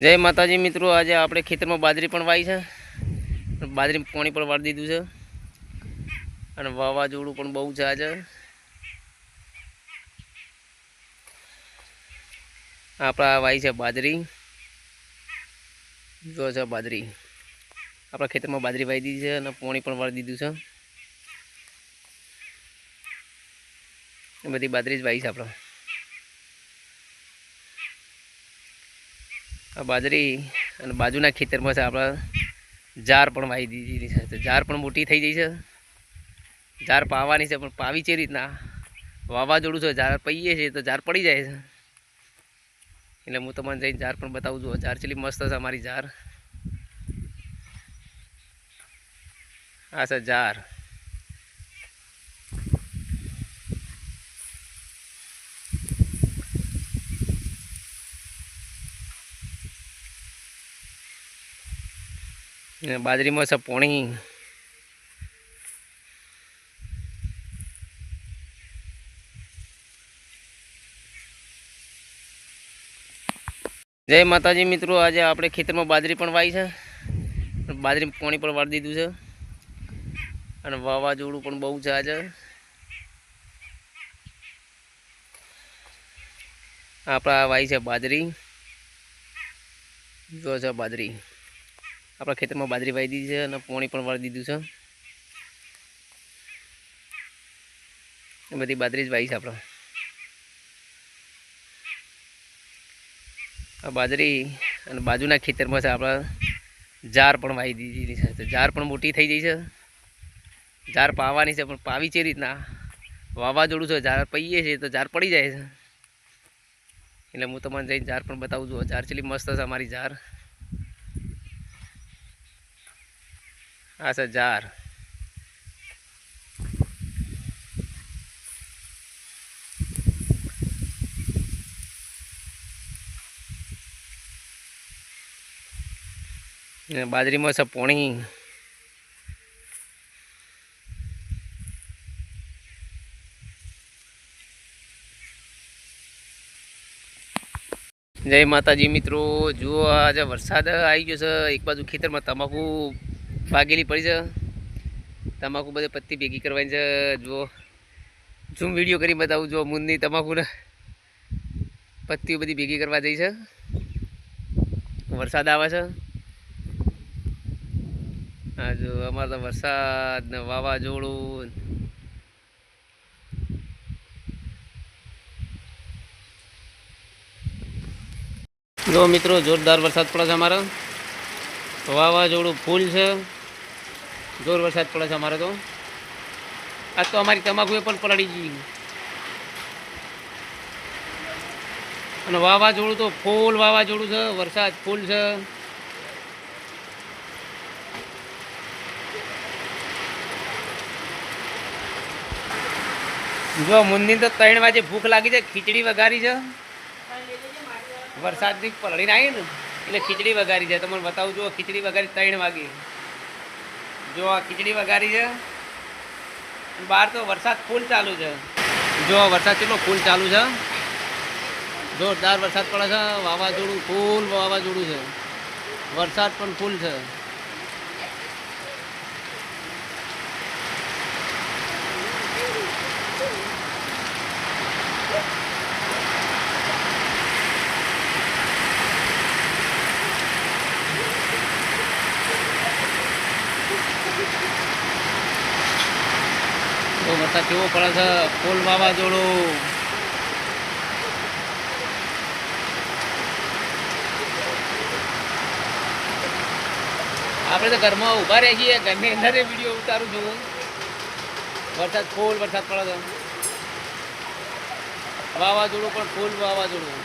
જય માતાજી મિત્રો, આજે આપણે ખેતરમાં બાજરી પણ વાવી છે. બાજરી પાણી પણ વાળી દીધું છે અને વાવાઝોડું પણ બહુ છે. આજે આપણા વાવી છે બાજરી. જો છે બાજરી, આપણા ખેતરમાં બાજરી વાવી દીધી છે અને પાણી પણ વાળી દીધું છે. બધી બાજરી જ વાવી છે આપણે. આ બાજરી અને બાજુના ખેતરમાં છે આપણે જાર પણ વાવી દીધી છે. જાર પણ મોટી થઈ ગઈ છે. જાર પાવાની છે, પણ પાવી છે રીતના વાવાઝોડું છે, જાર પહીએ છે તો જાર પડી જાય છે. એટલે હું તમને જઈને જાર પણ બતાવું છું. જાર ચેટલી મસ્ત છે અમારી જાર. આ છે જાર. બાજરીમાં છે પોણી. જય માતાજી મિત્રો, આજે આપણે ખેતરમાં બાજરી પણ વાવી છે. બાજરી પાણી પણ વાળી દીધું છે અને વાવાઝોડું પણ બહુ છે. આજે આપણા વાવી છે બાજરી. જો છે બાજરી, આપણા ખેતરમાં બાજરી વાવી દીધી છે અને પાણી પણ વાળી દીધું છે. બધી બાજરી જ વાવી છે આપણે. આ બાજરી અને બાજુના ખેતરમાં છે આપણે જાર પણ વાવી દીધી છે. જાર પણ મોટી થઈ ગઈ છે. જાર પાવાની છે, પણ પાવી છે રીતના વાવાઝોડું છે, જાર પહીએ છે તો જાર પડી જાય છે. એટલે હું તમને જઈને જાર પણ બતાવું છું. જાર ચેટલી મસ્ત છે અમારી જાર. આ છે જાર. બાજરીમાં છે પોણી. જય માતાજી મિત્રો, જુઓ આજે વરસાદ આવી ગયો છે. એક બાજુ ખેતરમાં તમાકુ ભાગેલી પડી છે. તમાકુ બધે પત્તી ભેગી કરવાની છે. જુઓ, ઝૂમ વિડીયો કરી બતાવું. જો મુંદની તમાકુને પત્તીઓ બધી ભેગી કરવા જઈ છે. વરસાદ આવે છે. હા જો અમારે તો વરસાદ ને વાવાઝોડું. જો મિત્રો, જોરદાર વરસાદ પડે છે. અમારે વાવાઝોડું ફૂલ છે. જોર વરસાદ પડે છે અમારે તો. આજ તો અમારી તમાકુ પણ પલળી ગઈ અને વાવાઝોડું તો ફૂલ વાવાઝોડું છે. વરસાદ ફૂલ છે. જો મુંદની તો 3 વાગે ભૂખ લાગી છે. ખીચડી વઘારી છે. વરસાદની પલળીને આવી ને એટલે ખીચડી વઘારી છે. તમને બતાવું. જો ખીચડી વઘારી 3 વાગે. જો આ ખીચડી વઘારી છે. બહાર તો વરસાદ ફૂલ ચાલુ છે. જો વરસાદ કેટલો ફૂલ ચાલુ છે. જોરદાર વરસાદ પડે છે. વાવાઝોડું ફૂલ વાવાઝોડું છે. વરસાદ પણ ફૂલ છે. તો વરસાદ કેવો પડે છે. ફૂલ વાવાઝોડું. આપણે તો ઘરમાં ઊભા રહી છીએ. ઘરની અંદર વિડીયો ઉતારું છું. વરસાદ ફૂલ વરસાદ પડે છે. વાવાઝોડું પણ ફૂલ વાવાઝોડું.